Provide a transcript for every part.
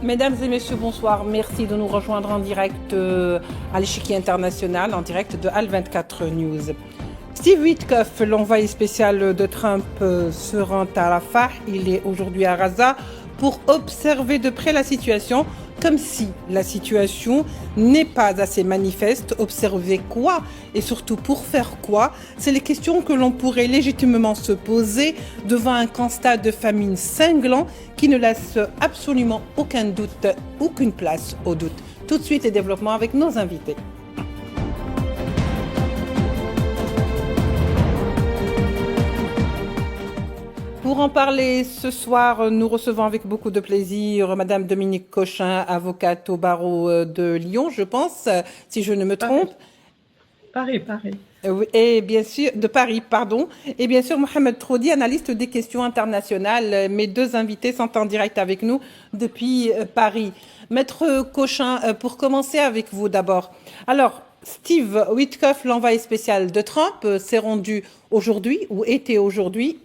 Mesdames et messieurs, bonsoir. Merci de nous rejoindre en direct à l'échiquier international, en direct de Al24 News. Steve Witkoff, l'envoyé spécial de Trump, se rend à Rafah. Il est aujourd'hui à Gaza pour observer de près la situation, comme si la situation n'est pas assez manifeste. Observer quoi et surtout pour faire quoi? C'est les questions que l'on pourrait légitimement se poser devant un constat de famine cinglant qui ne laisse absolument aucun doute, aucune place au doute. Tout de suite, les développements avec nos invités. Pour en parler ce soir, nous recevons avec beaucoup de plaisir Madame Dominique Cochin, avocate au barreau de Lyon, je pense, si je ne me trompe. Paris. Et bien sûr, de Paris, pardon. Et bien sûr, Mohamed Troudi, analyste des questions internationales. Mes deux invités sont en direct avec nous depuis Paris. Maître Cochin, pour commencer avec vous d'abord. Alors, Steve Witkoff, l'envoyé spécial de Trump, s'est rendu aujourd'hui, ou était aujourd'hui.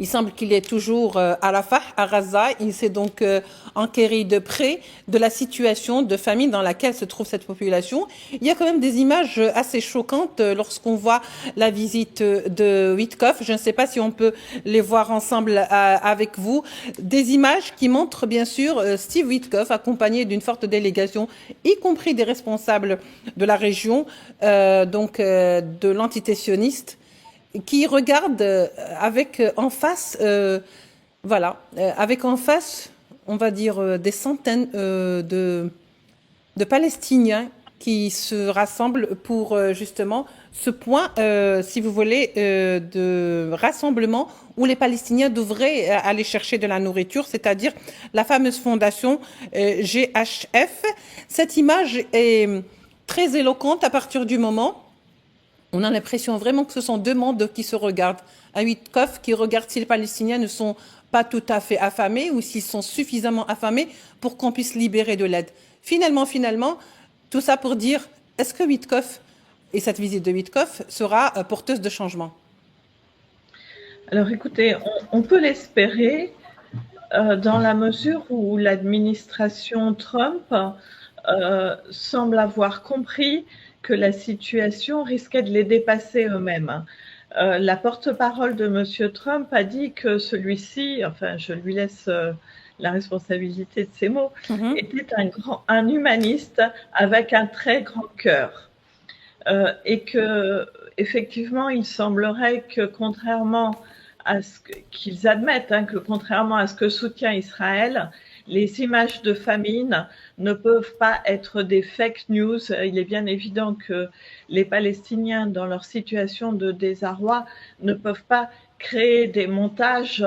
Il semble qu'il est toujours à Rafah, à Gaza. Il s'est donc enquéri de près de la situation de famine dans laquelle se trouve cette population. Il y a quand même des images assez choquantes lorsqu'on voit la visite de Witkoff. Je ne sais pas si on peut les voir ensemble avec vous. Des images qui montrent bien sûr Steve Witkoff accompagné d'une forte délégation, y compris des responsables de la région, de l'entité sioniste, qui regarde avec en face, avec en face, on va dire, des centaines de Palestiniens qui se rassemblent pour justement ce point, si vous voulez, de rassemblement où les Palestiniens devraient aller chercher de la nourriture, c'est-à-dire la fameuse fondation GHF. Cette image est très éloquente à partir du moment on a l'impression vraiment que ce sont deux mondes qui se regardent. Un Witkoff qui regarde si les Palestiniens ne sont pas tout à fait affamés ou s'ils sont suffisamment affamés pour qu'on puisse libérer de l'aide. Finalement, tout ça pour dire, est-ce que Witkoff et cette visite de Witkoff sera porteuse de changement? Alors écoutez, on peut l'espérer dans la mesure où l'administration Trump semble avoir compris que la situation risquait de les dépasser eux-mêmes. La porte-parole de M. Trump a dit que celui-ci, enfin je lui laisse la responsabilité de ses mots, était un humaniste avec un très grand cœur. Et que effectivement, il semblerait que contrairement à ce qu'ils admettent, que contrairement à ce que soutient Israël, les images de famine ne peuvent pas être des fake news. Il est bien évident que les Palestiniens, dans leur situation de désarroi, ne peuvent pas créer des montages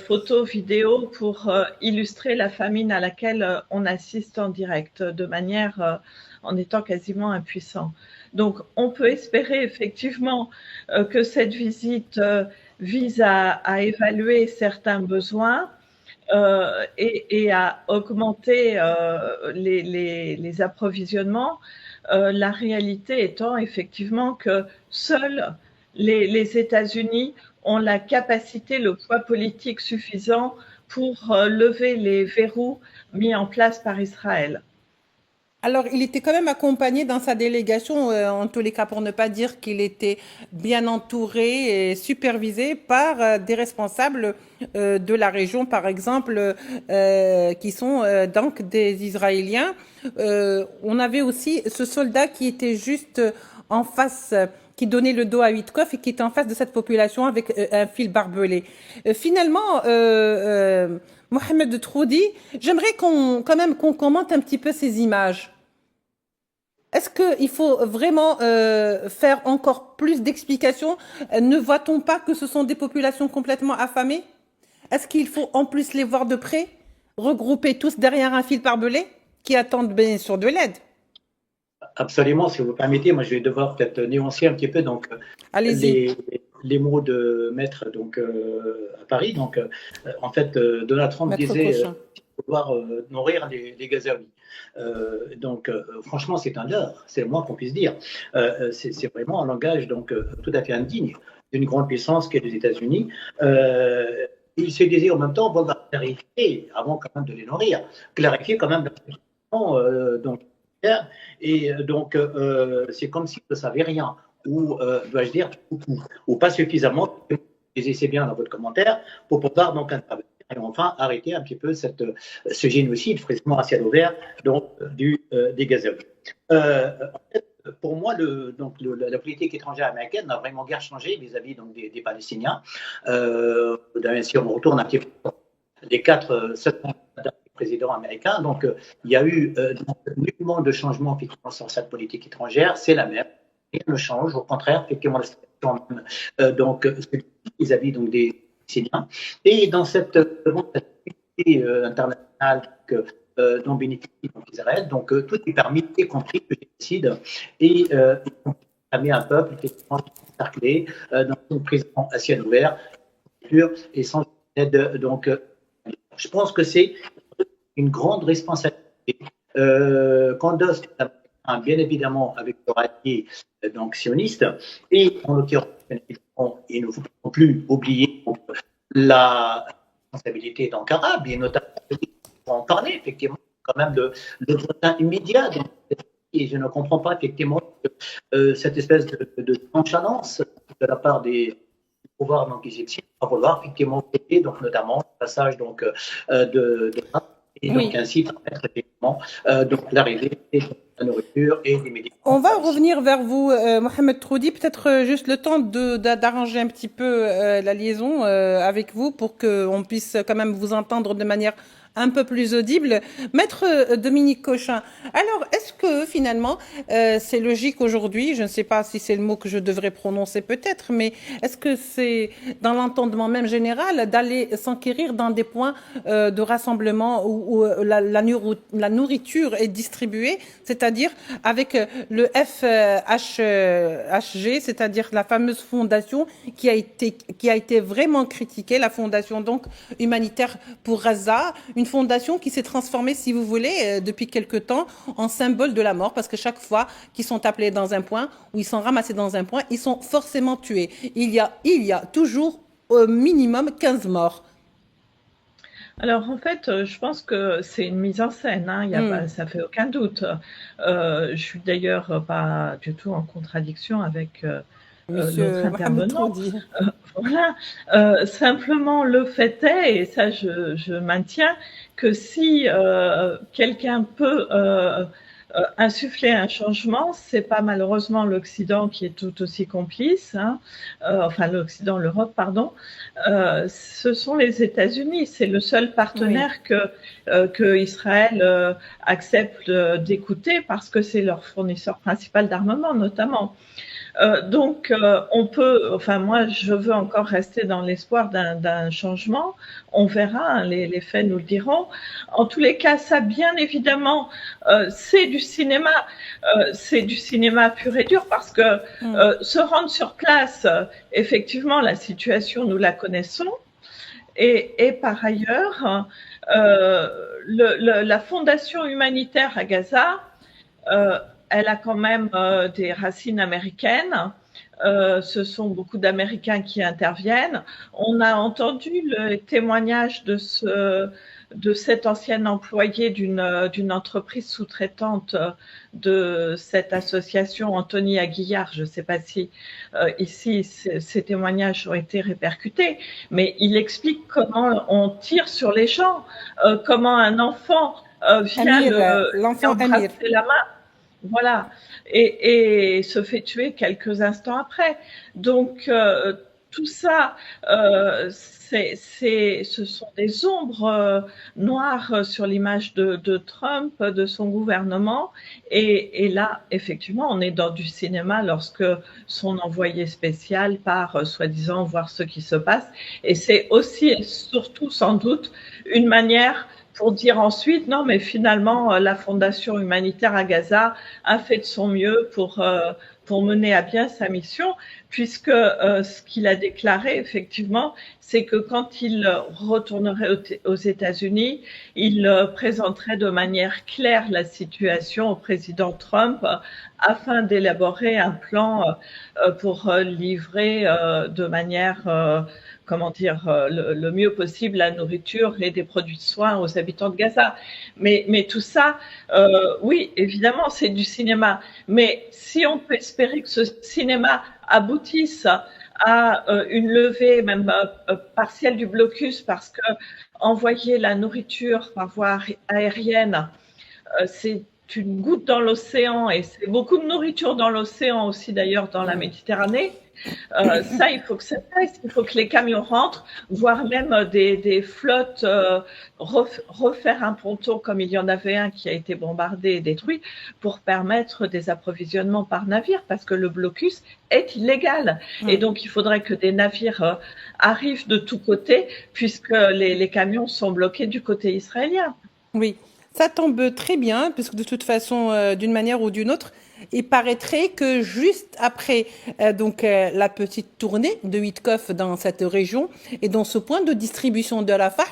photos, vidéos pour illustrer la famine à laquelle on assiste en direct, de manière en étant quasiment impuissant. Donc, on peut espérer effectivement que cette visite vise à évaluer certains besoins et à augmenter les approvisionnements. La réalité étant effectivement que seuls les États-Unis ont la capacité, le poids politique suffisant pour lever les verrous mis en place par Israël. Alors, il était quand même accompagné dans sa délégation, en tous les cas, pour ne pas dire qu'il était bien entouré et supervisé par des responsables de la région, par exemple, qui sont donc des Israéliens. On avait aussi ce soldat qui était juste en face, qui donnait le dos à Witkoff et qui était en face de cette population avec un fil barbelé. Finalement, Mohamed Troudi, j'aimerais quand même qu'on commente un petit peu ces images. Est-ce qu'il faut vraiment faire encore plus d'explications? Ne voit-on pas que ce sont des populations complètement affamées? Est-ce qu'il faut en plus les voir de près, regrouper tous derrière un fil barbelé qui attendent bien sûr de l'aide? Absolument, si vous permettez, moi je vais devoir peut-être nuancer un petit peu donc les mots de maître à Paris. Donc en fait, Donald Trump Maître disait pouvoir nourrir les Gazaouis. Franchement, c'est un leurre, c'est le moins qu'on puisse dire. C'est vraiment un langage tout à fait indigne d'une grande puissance qu'est les États-Unis. il se disait en même temps, bon, va clarifier, avant quand même de les nourrir, clarifier quand même la situation, donc, et donc, c'est comme s'il ne savait rien, ou dois-je dire, ou pas suffisamment, c'est bien dans votre commentaire, pour pouvoir donc intervenir et enfin arrêter un petit peu ce génocide, frisement à ciel ouvert, donc des Gazaouis. En fait, pour moi, la politique étrangère américaine n'a vraiment guère changé vis-à-vis donc, des Palestiniens. Si on retourne un petit peu les 4 présidents américains, donc il y a eu nullement de changement effectivement sur cette politique étrangère, c'est la même. Rien ne change, au contraire, effectivement, la situation même, donc vis-à-vis donc des Palestiniens. Et dans cette communauté internationale dont bénéficie donc Israël, donc tout est permis, y compris le génocide, et permet un peuple qui est encerclé dans une prison à ciel ouvert, et sans aide. Donc, je pense que c'est une grande responsabilité. Qu'endosse bien évidemment avec le rallié donc sioniste, et en l'occurrence, il ne faut non plus oublier la responsabilité d'Ankara, bien notamment pour en parler effectivement quand même de voisin immédiat. Et je ne comprends pas effectivement cette espèce de nonchalance de la part des pouvoirs donc égyptiens à vouloir effectivement aider donc notamment le passage donc et donc ainsi permettre effectivement donc l'arrivée de la nourriture et des médicaments. On va revenir vers vous, Mohamed Troudi, peut-être juste le temps d'arranger un petit peu la liaison avec vous pour qu'on puisse quand même vous entendre de manière un peu plus audible. Maître Dominique Cochin, alors est-ce que finalement c'est logique aujourd'hui, je ne sais pas si c'est le mot que je devrais prononcer peut-être, mais est-ce que c'est dans l'entendement même général d'aller s'enquérir dans des points de rassemblement où la nourriture est distribuée, c'est-à-dire avec le FHG, c'est-à-dire la fameuse fondation qui a été vraiment critiquée, la fondation donc humanitaire pour Gaza, une fondation qui s'est transformée, si vous voulez, depuis quelque temps, en symbole de la mort, parce que chaque fois qu'ils sont appelés dans un point, ou ils sont ramassés dans un point, ils sont forcément tués. Il y a toujours au minimum 15 morts. Alors en fait, je pense que c'est une mise en scène, hein, ça fait aucun doute. Je suis d'ailleurs pas du tout en contradiction avec notre intervenant. Voilà. Simplement, le fait est, et ça je maintiens, que si quelqu'un peut insuffler un changement, c'est pas malheureusement l'Occident qui est tout aussi complice, hein, enfin l'Occident, l'Europe, pardon, ce sont les États-Unis. C'est le seul partenaire que Israël accepte d'écouter parce que c'est leur fournisseur principal d'armement, notamment. Donc, on peut, enfin moi, je veux encore rester dans l'espoir d'un changement. On verra, hein, les faits nous le diront. En tous les cas, ça, bien évidemment, c'est du cinéma pur et dur parce que se rendre sur place, effectivement, la situation, nous la connaissons. Et par ailleurs, la fondation humanitaire à Gaza, elle a quand même des racines américaines. Ce sont beaucoup d'Américains qui interviennent. On a entendu le témoignage de cet ancien employé d'une entreprise sous-traitante de cette association, Anthony Aguillard. Je ne sais pas si ici ces témoignages ont été répercutés, mais il explique comment on tire sur les gens, comment un enfant vient embrasser la main. Voilà, et se fait tuer quelques instants après. Donc tout ça, ce sont des ombres noires sur l'image de Trump, de son gouvernement. Et là, effectivement, on est dans du cinéma lorsque son envoyé spécial part, soi-disant, voir ce qui se passe. Et c'est aussi et surtout, sans doute, une manière pour dire ensuite, non, mais finalement, la Fondation humanitaire à Gaza a fait de son mieux pour mener à bien sa mission, puisque ce qu'il a déclaré, effectivement, c'est que quand il retournerait aux États-Unis, il présenterait de manière claire la situation au président Trump afin d'élaborer un plan pour livrer de manière le mieux possible la nourriture et des produits de soins aux habitants de Gaza. Mais tout ça, oui, évidemment, c'est du cinéma. Mais si on peut espérer que ce cinéma aboutisse à une levée même partielle du blocus, parce que envoyer la nourriture par voie aérienne, c'est une goutte dans l'océan, et c'est beaucoup de nourriture dans l'océan aussi d'ailleurs dans la Méditerranée. Ça, il faut que ça cesse, il faut que les camions rentrent, voire même des flottes, refaire un ponton comme il y en avait un qui a été bombardé et détruit pour permettre des approvisionnements par navire, parce que le blocus est illégal. Et donc, il faudrait que des navires arrivent de tous côtés, puisque les camions sont bloqués du côté israélien. Oui, ça tombe très bien, puisque de toute façon, d'une manière ou d'une autre, il paraîtrait que juste après la petite tournée de Witkoff dans cette région et dans ce point de distribution de Rafah,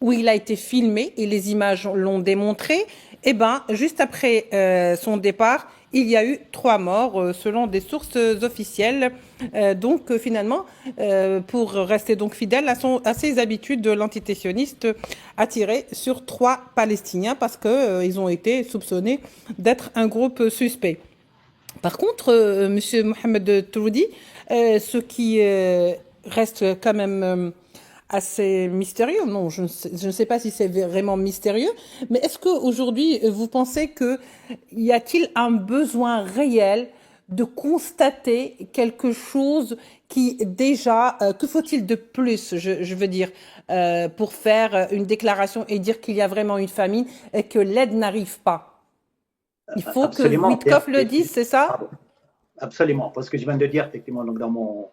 où il a été filmé et les images l'ont démontré, et ben juste après son départ, il y a eu 3 morts selon des sources officielles. Finalement, pour rester donc fidèle à ses habitudes, l'antitétionniste a tiré sur 3 Palestiniens parce que ils ont été soupçonnés d'être un groupe suspect. Par contre, Monsieur Mohamed Troudi, ce qui reste quand même assez mystérieux, non, je ne sais pas si c'est vraiment mystérieux, mais est-ce qu'aujourd'hui, vous pensez y a-t-il un besoin réel de constater quelque chose qui déjà, que faut-il de plus, je veux dire, pour faire une déclaration et dire qu'il y a vraiment une famine et que l'aide n'arrive pas? Il faut Absolument. que Witkoff le dise, c'est ça? Pardon. Absolument, parce que je viens de dire effectivement donc dans mon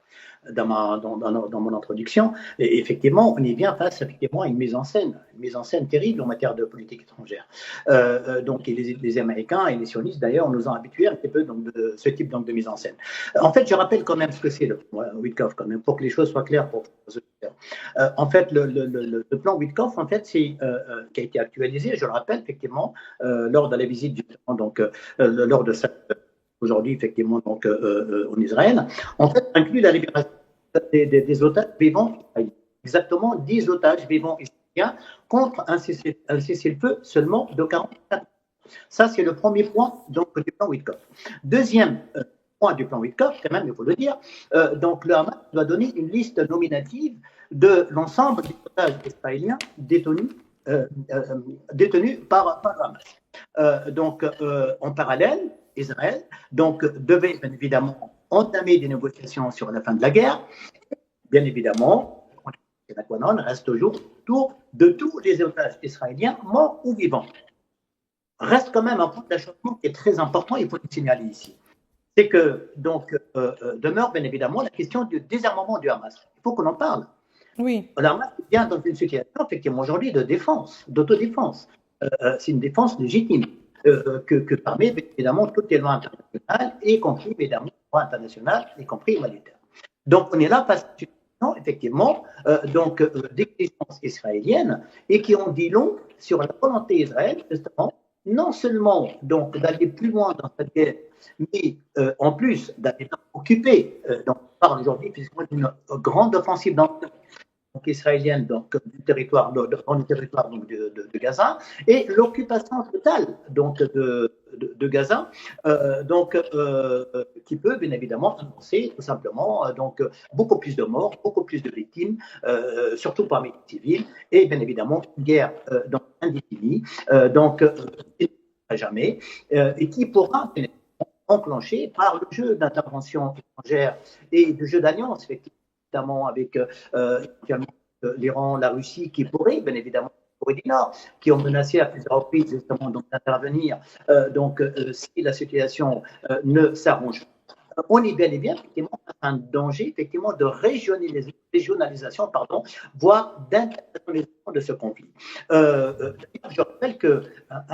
introduction, et effectivement, on est bien face effectivement à une mise en scène terrible en matière de politique étrangère. Donc les Américains et les sionistes d'ailleurs nous ont habitués un petit peu donc de ce type donc de mise en scène. En fait, je rappelle quand même ce que c'est le plan Witkoff quand même pour que les choses soient claires pour ceux qui en fait, le plan Witkoff, en fait, c'est qui a été actualisé, je le rappelle effectivement, lors de la visite justement donc lors de cette aujourd'hui, effectivement, donc, en Israël, en fait, inclut la libération des otages vivants, exactement 10 otages vivants israéliens contre un cessez-le-feu seulement de 44 ans. Ça, c'est le premier point donc, du plan Witkoff. Deuxième point du plan Witkoff, quand même, il faut le dire, donc le Hamas doit donner une liste nominative de l'ensemble des otages israéliens détenus par le Hamas. En parallèle, Israël devait bien évidemment entamer des négociations sur la fin de la guerre. Bien évidemment, la Quanon reste toujours autour de tous les otages israéliens, morts ou vivants. Reste quand même un point d'achoppement qui est très important, il faut le signaler ici. C'est que demeure bien évidemment la question du désarmement du Hamas. Il faut qu'on en parle. Oui. Le Hamas est bien dans une situation effectivement aujourd'hui de défense, d'autodéfense. C'est une défense légitime. Que permet évidemment toutes les lois internationales, y compris évidemment les lois internationales, y compris humanitaires. Donc on est là face à une situation effectivement d'exigence israélienne et qui en dit long sur la volonté d'Israël justement non seulement donc d'aller plus loin dans cette guerre, mais en plus d'aller occuper. Donc on parle aujourd'hui d'une grande offensive dans israélienne du territoire de Gaza et l'occupation totale de Gaza qui peut bien évidemment annoncer tout simplement beaucoup plus de morts, beaucoup plus de victimes, surtout parmi les civils et bien évidemment une guerre indéfinie jamais et qui pourra enclencher par le jeu d'intervention étrangère et de jeu d'alliance effectivement notamment avec l'Iran, la Russie, qui pourraient, bien évidemment, la Corée du Nord, qui ont menacé à plusieurs reprises justement d'intervenir. Si la situation ne s'arrange pas, on est bien et bien effectivement un danger effectivement de régionalisation, voire d'internationalisation de ce conflit. Je rappelle qu'un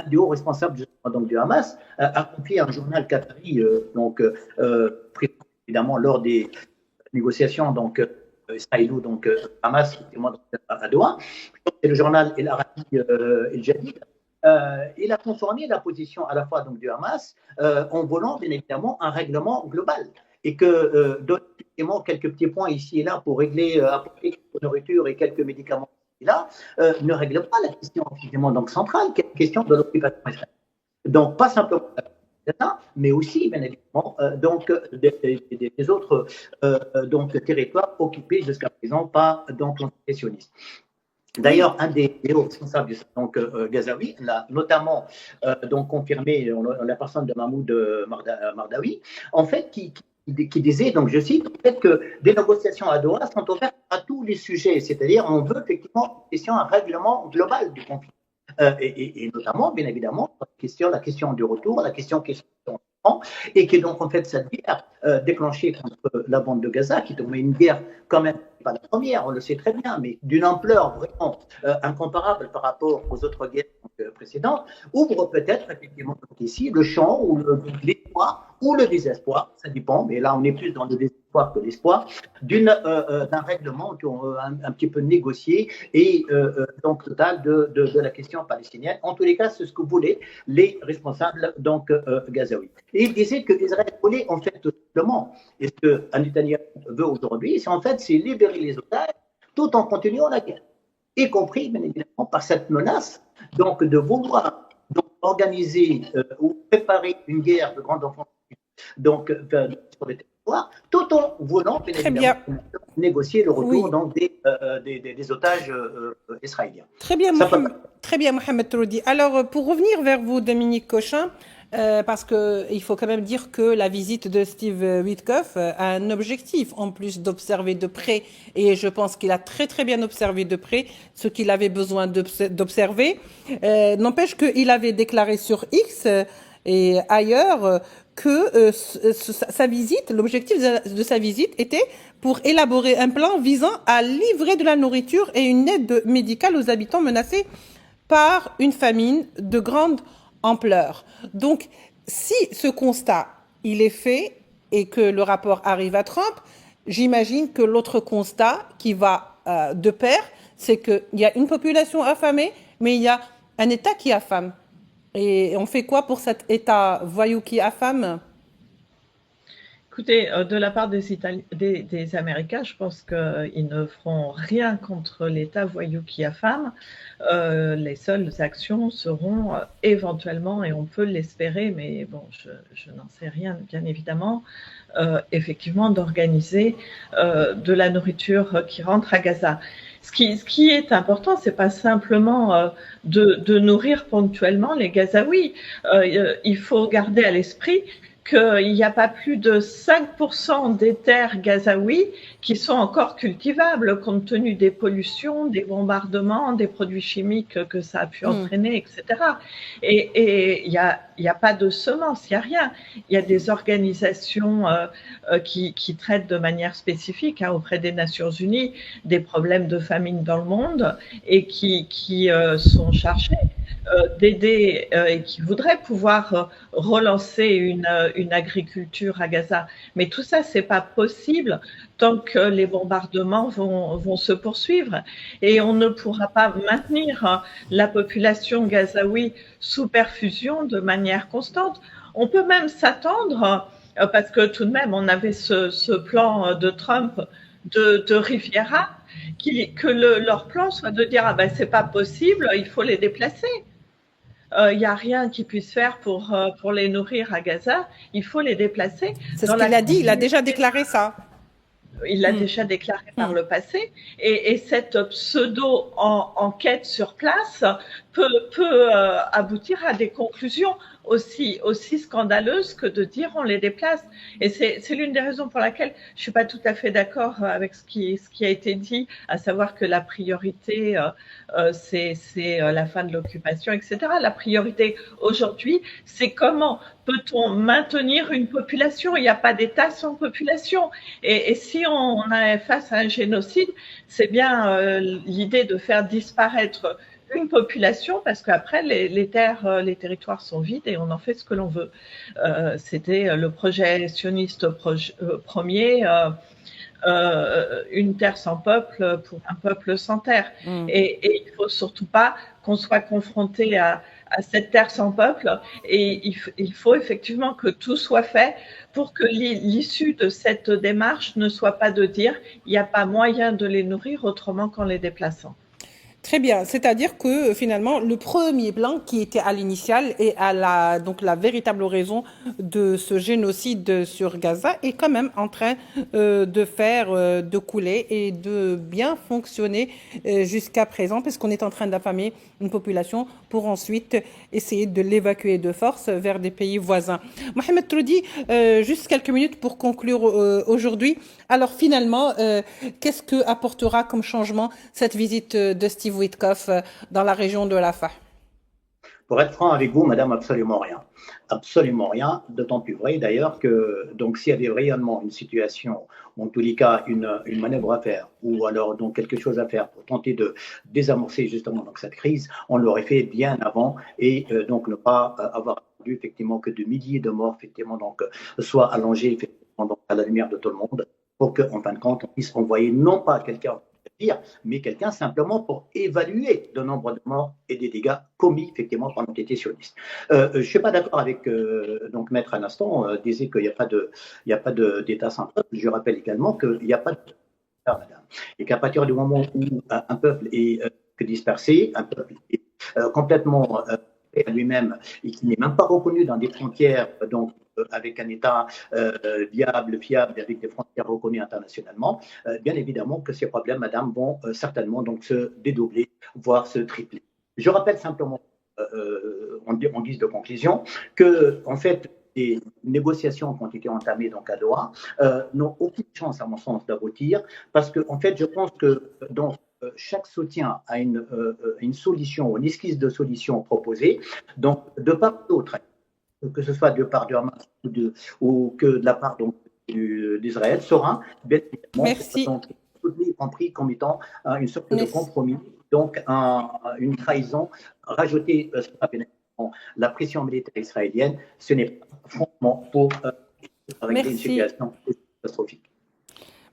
des hauts responsables du Hamas a confié à un journal qatari, évidemment lors des négociations israélo Hamas à Doha, c'est le journal El Arabi El Jadid. Il a conformé la position à la fois du Hamas en volant bien évidemment un règlement global et que donne quelques petits points ici et là pour régler nourriture et quelques médicaments là, ne règle pas la question finalement donc centrale, qui est la question de l'occupation israélienne. Donc, pas simplement mais aussi, bien évidemment, donc, des autres donc, territoires occupés jusqu'à présent par donc, les sionistes. D'ailleurs, un des hauts responsables donc, Gazaoui l'a notamment donc, confirmé la personne de Mahmoud Mardawi, en fait, qui disait, donc je cite, en fait, que des négociations à Doha sont ouvertes à tous les sujets, c'est-à-dire on veut effectivement un règlement global du conflit. Et notamment, bien évidemment, la question du retour, la question et qui est donc en fait cette guerre déclenchée contre la bande de Gaza, qui est une guerre quand même, pas la première, on le sait très bien, mais d'une ampleur vraiment incomparable par rapport aux autres guerres précédentes, ouvre peut-être effectivement ici le champ ou l'espoir ou le désespoir, ça dépend, mais là on est plus dans le désespoir que l'espoir, d'un règlement un petit peu négocié et donc total de la question palestinienne. En tous les cas, c'est ce que voulaient les responsables donc gazaouis. Et il disait que Israël voulait en fait tout simplement, et ce que Netanyahu veut aujourd'hui, c'est libérer les otages tout en continuant la guerre, y compris bien évidemment par cette menace donc de vouloir donc, organiser ou préparer une guerre de grande offensive donc sur le territoire, tout en voulant bien évidemment négocier le retour donc, des otages israéliens. Très bien, Mohamed Troudi. Alors, pour revenir vers vous, Dominique Cochin, parce qu'il faut quand même dire que la visite de Steve Witkoff a un objectif, en plus d'observer de près, et je pense qu'il a très très bien observé de près ce qu'il avait besoin d'observer. N'empêche qu'il avait déclaré sur X et ailleurs que sa visite, l'objectif de sa visite était pour élaborer un plan visant à livrer de la nourriture et une aide médicale aux habitants menacés par une famine de grande ampleur. Donc, si ce constat, il est fait et que le rapport arrive à Trump, j'imagine que l'autre constat qui va de pair, c'est qu'il y a une population affamée, mais il y a un État qui affame. Et on fait quoi pour cet État voyou qui affame ? Écoutez, de la part des Américains, je pense qu'ils ne feront rien contre l'État voyou qui affame. Les seules actions seront éventuellement, et on peut l'espérer, mais bon, je n'en sais rien, bien évidemment, effectivement, d'organiser de la nourriture qui rentre à Gaza. Ce qui est important, c'est pas simplement de nourrir ponctuellement les Gazaouis. Il faut garder à l'esprit qu'il n'y a pas plus de 5% des terres gazaouis qui sont encore cultivables compte tenu des pollutions, des bombardements, des produits chimiques que ça a pu entraîner, etc. Et il n'y a pas de semences, il n'y a rien. Il y a des organisations qui traitent de manière spécifique auprès des Nations Unies des problèmes de famine dans le monde et qui sont chargés d'aider et qui voudraient pouvoir relancer une agriculture à Gaza. Mais tout ça, c'est pas possible tant que les bombardements vont se poursuivre. Et on ne pourra pas maintenir la population gazaoui sous perfusion de manière constante. On peut même s'attendre, parce que tout de même, on avait ce plan de Trump de Riviera, que leur plan soit de dire ah ben c'est pas possible, il faut les déplacer. Il n'y a rien qu'ils puissent faire pour les nourrir à Gaza, il faut les déplacer. C'est ce qu'il a dit, il a déjà déclaré ça. Il l'a déjà déclaré par le passé, et cette pseudo-enquête sur place peut aboutir à des conclusions aussi scandaleuses que de dire on les déplace. Et c'est l'une des raisons pour laquelle je suis pas tout à fait d'accord avec ce qui a été dit, à savoir que la priorité c'est la fin de l'occupation, etc. La priorité aujourd'hui, c'est comment peut-on maintenir une population? Il n'y a pas d'État sans population. Et si on est face à un génocide, c'est bien l'idée de faire disparaître une population, parce qu'après les territoires sont vides et on en fait ce que l'on veut. C'était le projet sioniste premier une terre sans peuple pour un peuple sans terre. Et il faut surtout pas qu'on soit confronté à cette terre sans peuple. Et il faut effectivement que tout soit fait pour que l'issue de cette démarche ne soit pas de dire il n'y a pas moyen de les nourrir autrement qu'en les déplaçant. Très bien, c'est-à-dire que finalement le premier plan qui était à l'initial et à la véritable raison de ce génocide sur Gaza est quand même en train de couler et de bien fonctionner jusqu'à présent, parce qu'on est en train d'affamer une population pour ensuite essayer de l'évacuer de force vers des pays voisins. Mohamed Troudi, juste quelques minutes pour conclure aujourd'hui. Alors finalement, qu'est-ce que apportera comme changement cette visite de Steve Witkoff dans la région de Rafah? Pour être franc avec vous, madame, absolument rien. Absolument rien, d'autant plus vrai d'ailleurs que donc s'il y avait réellement une situation, ou en tous les cas une manœuvre à faire, ou alors donc quelque chose à faire pour tenter de désamorcer justement donc cette crise, on l'aurait fait bien avant et donc ne pas avoir attendu effectivement que de milliers de morts effectivement donc soient allongés effectivement donc, à la lumière de tout le monde, pour qu'en fin de compte on puisse envoyer non pas quelqu'un mais quelqu'un simplement pour évaluer le nombre de morts et des dégâts commis effectivement par l'entité sioniste. Je ne suis pas d'accord avec donc Maître à l'instant disait qu'il n'y a pas d'état sans peuple. Je rappelle également qu'il n'y a pas de madame, et qu'à partir du moment où un peuple est dispersé, un peuple est complètement à lui-même et qui n'est même pas reconnu dans des frontières donc avec un État viable, fiable, avec des frontières reconnues internationalement, bien évidemment que ces problèmes, madame, vont certainement donc se dédoubler, voire se tripler. Je rappelle simplement, en guise de conclusion, que en fait, les négociations qui ont été entamées donc à Doha n'ont aucune chance, à mon sens, d'aboutir, parce que en fait, je pense que donc chaque soutien à une solution, une esquisse de solution proposée, donc de part et d'autre, que ce soit de part du Hamas ou que de la part d'Israël, sera bien évidemment compris comme étant une sorte de compromis, donc une trahison rajoutée sur la pression militaire israélienne. Ce n'est pas franchement pour régler une situation catastrophique.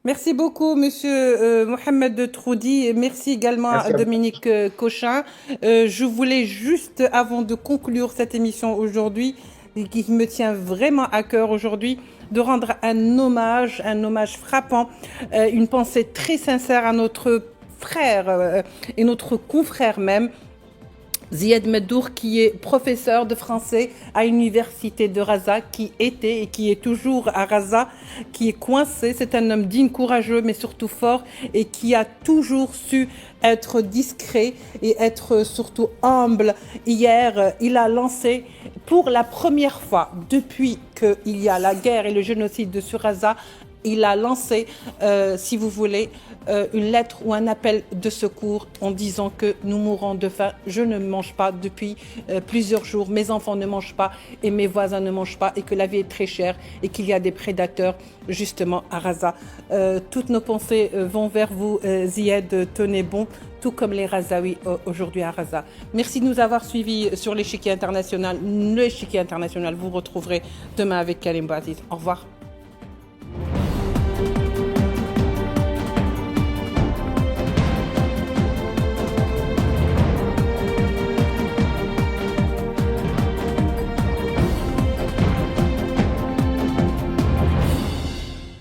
Merci beaucoup, Monsieur Mohamed Troudi. Merci également à Dominique Cochin. Je voulais juste, avant de conclure cette émission aujourd'hui, qui me tient vraiment à cœur aujourd'hui, de rendre un hommage frappant, une pensée très sincère à notre frère et notre confrère même, Ziad Meddour, qui est professeur de français à l'université de Raza, qui était et qui est toujours à Raza, qui est coincé. C'est un homme digne, courageux, mais surtout fort, et qui a toujours su être discret et être surtout humble. Hier, il a lancé pour la première fois depuis qu'il y a la guerre et le génocide sur Raza, il a lancé, si vous voulez, une lettre ou un appel de secours en disant que nous mourrons de faim. Je ne mange pas depuis plusieurs jours, mes enfants ne mangent pas et mes voisins ne mangent pas, et que la vie est très chère et qu'il y a des prédateurs justement à Raza. Toutes nos pensées vont vers vous, Ziad, tenez bon, tout comme les Razaouis aujourd'hui à Raza. Merci de nous avoir suivis sur l'échiquier international. L'échiquier international, vous retrouverez demain avec Karim Bouaziz. Au revoir.